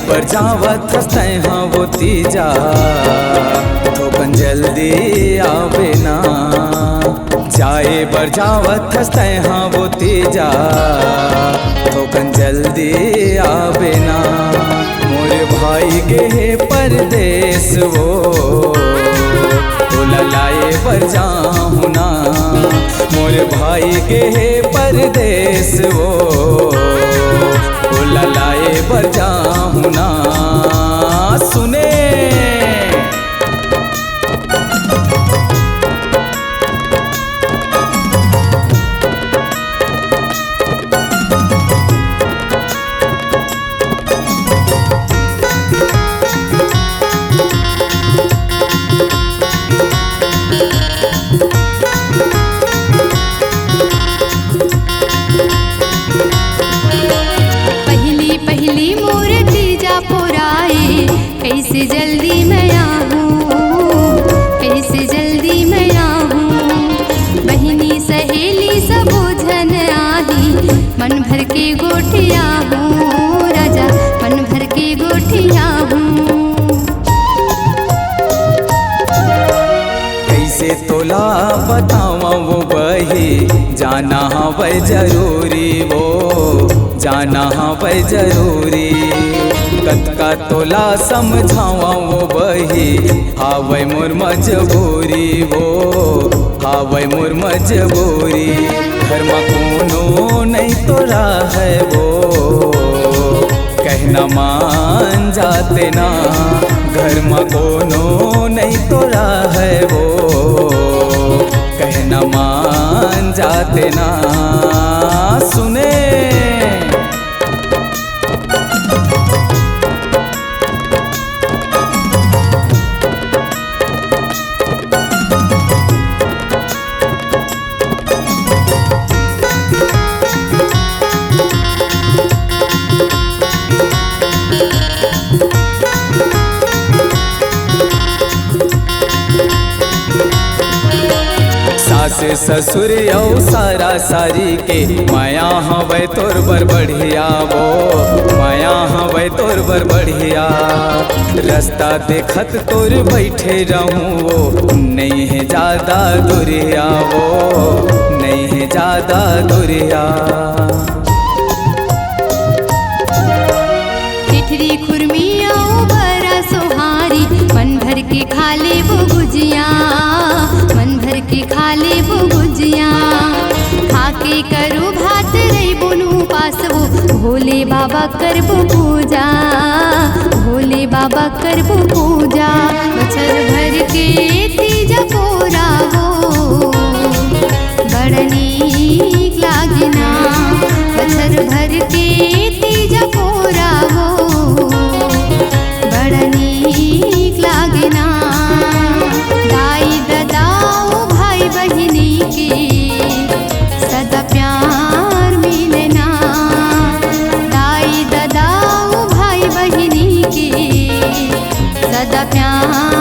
पर जावत हाँ वो तीजा थोकन जल्दी आवे ना। जाए पर जावत हाँ वो तीजा थोकन जल्दी आवे ना। मोरे भाई के परदेस वो ललाए पर जाऊँ ना। मोरे भाई के परदेस वो ललाए पर जाऊँ ना। सुने कैसे जल्दी मैं आहूँ, कैसे जल्दी मैं आहूँ। बहिनी सहेली सब ओझन आही, मन भर के गोठिया हूँ राजा, मन भर के गोठिया हूँ। कैसे तोला बतावा वो बही, जाना हवै जरूरी वो, जाना हवै जरूरी। कतका तोला समझावा वो बही, हावै मोर मजबूरी वो, हावै मोर मजबूरी। घर में कोनो नहीं तोरा है वो, कहना मान जाते ना। घर में कोनो नहीं तोरा है वो, कहना मान जाते ना। सुने सास ससुर औ सारा सारी के, माया हवै तोर बर बढ़िया वो, माया हवै तोर बर बढ़िया। रास्ता देखत तोर बैठे रहूँ वो, नहीं है ज्यादा दुरिया वो, नहीं है ज्यादा दुरिया। चिठरी खुरमिया बरा सोहारी, मन भर के खा ले वो गुजिया, मन भर के खा ले वो गुजिया। खाके करू भात रही बोनू पास वो, भोले बाबा करबो पूजा, भोले बाबा करबो पूजा। बछर भर के तीजा पोरा हो, बड़ नीक लागिना। बछर भर के तीजा पोरा हो, बड़ नीक लागिना। दाई ददाओ भाई बहिनी के, सदा प्यार मिलना। दाई ददाओ भाई बहिनी के, सदा प्यार